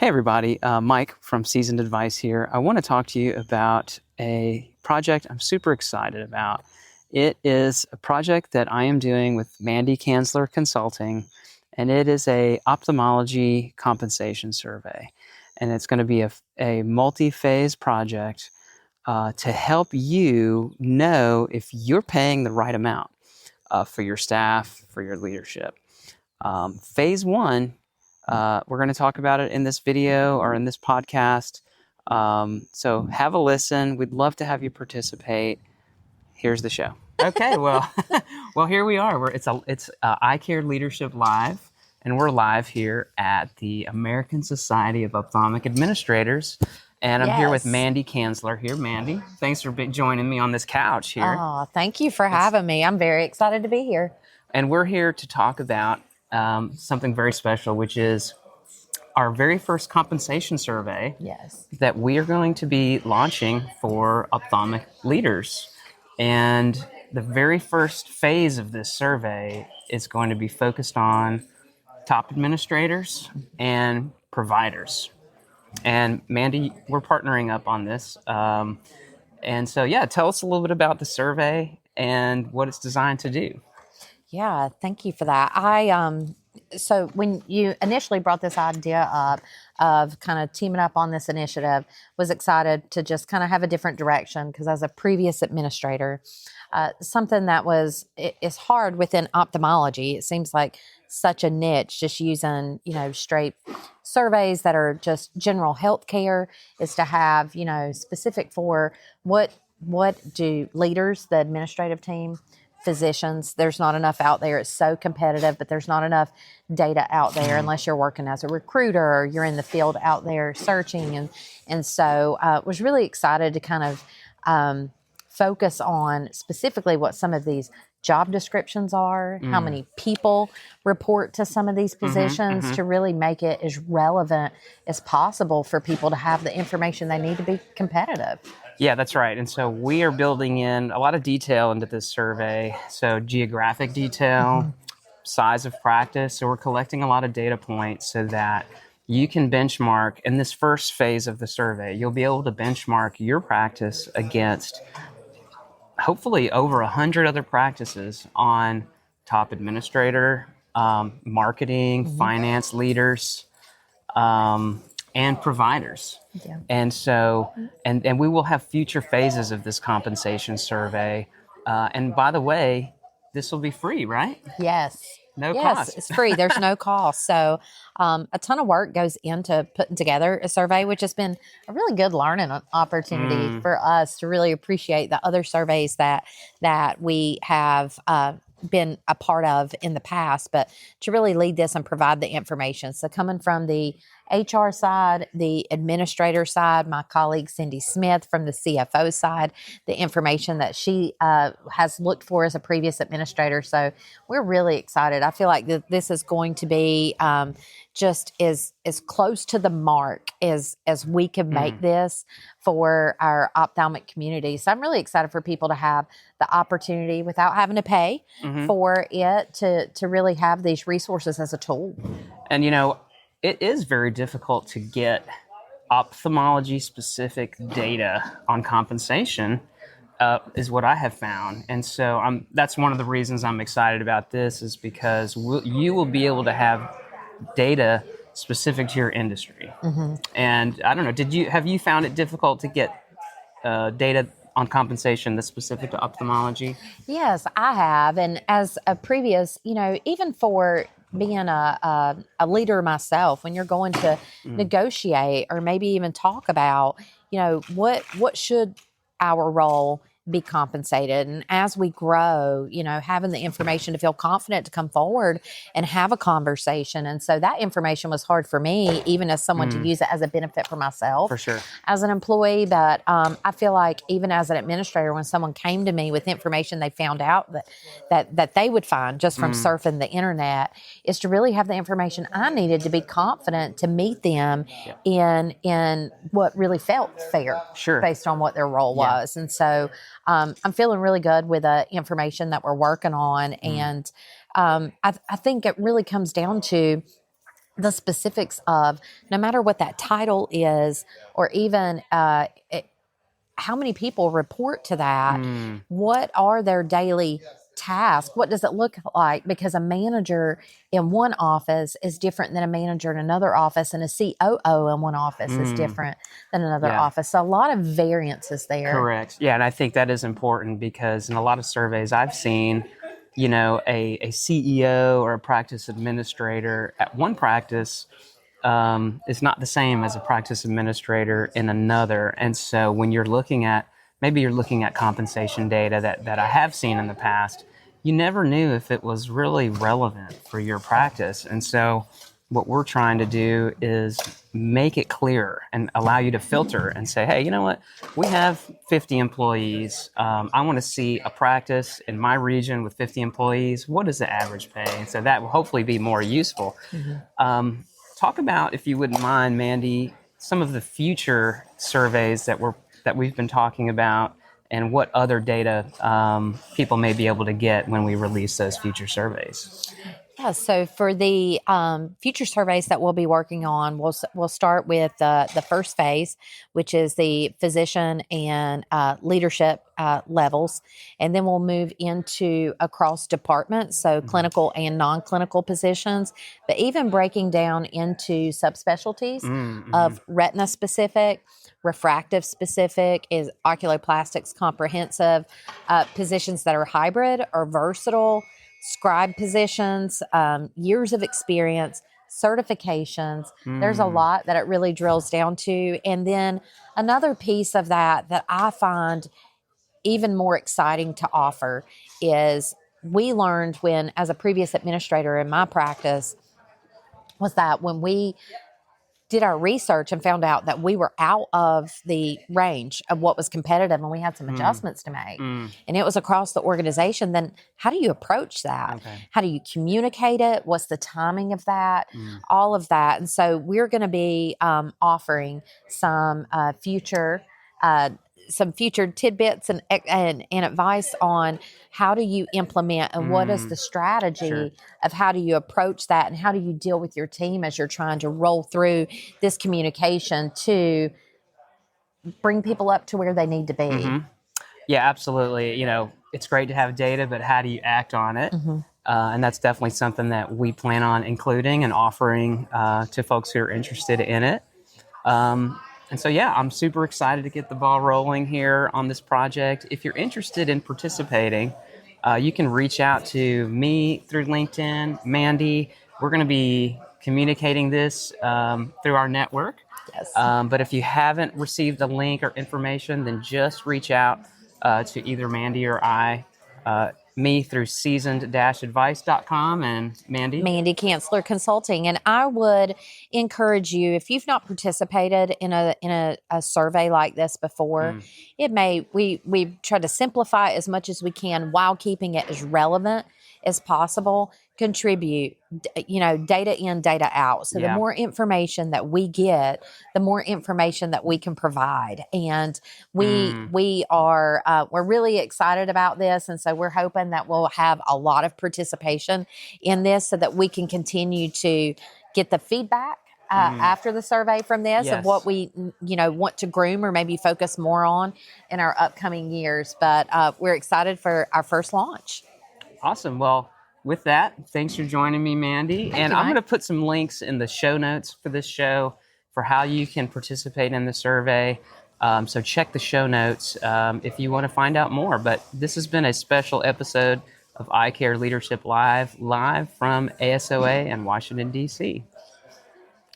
Hey everybody, Mike from Seasoned Advice here. I want to talk to you about a project I'm super excited about. It is a project that I am doing with Mandy Cansler Consulting, and it is a ophthalmology compensation survey. And it's going to be a multi-phase project to help you know if you're paying the right amount for your staff, for your leadership. Phase one, we're going to talk about it in this video or in this podcast. So have a listen. We'd love to have you participate. Here's the show. Okay, well, here we are. It's Eye Care Leadership Live, and we're live here at the American Society of Ophthalmic Administrators. And I'm here with Mandy Cansler here. Mandy, thanks for joining me on this couch here. Oh, thank you for having me. I'm very excited to be here. And we're here to talk about something very special, which is our very first compensation survey that we are going to be launching for ophthalmic leaders. And the very first phase of this survey is going to be focused on top administrators and providers. And Mandy, we're partnering up on this. And so, tell us a little bit about the survey and what it's designed to do. Yeah, thank you for that. So when you initially brought this idea up of kind of teaming up on this initiative, was excited to just kind of have a different direction because as a previous administrator, something that is hard within ophthalmology. It seems like such a niche, just using, straight surveys that are just general health care is to have, specific for what do leaders, the administrative team, physicians, there's not enough out there. It's so competitive, but there's not enough data out there unless you're working as a recruiter or you're in the field out there searching. And so was really excited to kind of focus on specifically what some of these job descriptions are, how many people report to some of these positions to really make it as relevant as possible for people to have the information they need to be competitive. Yeah, that's right. And so we are building in a lot of detail into this survey. So geographic detail, size of practice. So we're collecting a lot of data points so that you can benchmark in this first phase of the survey. You'll be able to benchmark your practice against hopefully over 100 other practices on top administrator, marketing, finance leaders, and providers. Yeah. And so, and we will have future phases of this compensation survey. And by the way, this will be free, right? Yes. No cost. Yes, it's free. There's no cost. So a ton of work goes into putting together a survey, which has been a really good learning opportunity for us to really appreciate the other surveys that we have been a part of in the past, but to really lead this and provide the information. So coming from the HR side, the administrator side, my colleague Cindy Smith from the CFO side, the information that she has looked for as a previous administrator. So we're really excited. I feel like this is going to be just as close to the mark as we can make this for our ophthalmic community. So I'm really excited for people to have the opportunity without having to pay for it to really have these resources as a tool. And, it is very difficult to get ophthalmology-specific data on compensation, is what I have found. And so that's one of the reasons I'm excited about this is because you will be able to have data specific to your industry. And I don't know, have you found it difficult to get data on compensation that's specific to ophthalmology? Yes, I have. And as a previous, even for being a leader myself, when you're going to negotiate or maybe even talk about, what should our role be compensated. And as we grow, having the information to feel confident to come forward and have a conversation. And so that information was hard for me, even as someone to use it as a benefit for myself. For sure. As an employee. But I feel like even as an administrator, when someone came to me with information they found out that they would find just from surfing the internet, is to really have the information I needed to be confident to meet them in what really felt fair based on what their role was. And so I'm feeling really good with the information that we're working on. And I think it really comes down to the specifics of no matter what that title is, or even how many people report to that, what are their daily tasks, what does it look like, because a manager in one office is different than a manager in another office, and a COO in one office is different than another Yeah. office. So a lot of variances there. Correct. Yeah, and I think that is important because in a lot of surveys I've seen, a CEO or a practice administrator at one practice is not the same as a practice administrator in another. And so when maybe you're looking at compensation data that I have seen in the past, you never knew if it was really relevant for your practice. And so what we're trying to do is make it clear and allow you to filter and say, hey, you know what? We have 50 employees. I want to see a practice in my region with 50 employees. What is the average pay? And so that will hopefully be more useful. Talk about, if you wouldn't mind, Mandy, some of the future surveys that we've been talking about, and what other data people may be able to get when we release those future surveys. Yeah, so for the future surveys that we'll be working on, we'll start with the first phase, which is the physician and leadership levels, and then we'll move into across departments, so clinical and non-clinical positions, but even breaking down into subspecialties of retina specific, refractive specific, is oculoplastics comprehensive, positions that are hybrid or versatile, scribe positions, years of experience, certifications. There's a lot that it really drills down to. And then another piece of that I find even more exciting to offer is we learned when, as a previous administrator in my practice, was that when we did our research and found out that we were out of the range of what was competitive and we had some adjustments to make, and it was across the organization, then how do you approach that? Okay. How do you communicate it? What's the timing of that? All of that. And so we're going to be offering some future tidbits and advice on how do you implement and what is the strategy of how do you approach that, and how do you deal with your team as you're trying to roll through this communication to bring people up to where they need to be. Yeah, absolutely. It's great to have data, but how do you act on it? And that's definitely something that we plan on including and offering to folks who are interested in it. And so, yeah, I'm super excited to get the ball rolling here on this project. If you're interested in participating, you can reach out to me through LinkedIn, Mandy. We're going to be communicating this through our network. Yes. But if you haven't received a link or information, then just reach out to either Mandy or I. Me through seasoned-advice.com, and Mandy? Mandy, Cansler Consulting. And I would encourage you, if you've not participated in a survey like this before, we try to simplify as much as we can while keeping it as relevant as possible. Contribute, data in, data out. So the more information that we get, the more information that we can provide. And we're really excited about this. And so we're hoping that we'll have a lot of participation in this so that we can continue to get the feedback after the survey from this of what we, want to groom or maybe focus more on in our upcoming years. But we're excited for our first launch. Awesome. Well, with that, thanks for joining me, Mandy. Thank you, I'm Mike. going to put some links in the show notes for this show for how you can participate in the survey. So check the show notes if you want to find out more. But this has been a special episode of Eye Care Leadership Live from ASOA in Washington, D.C.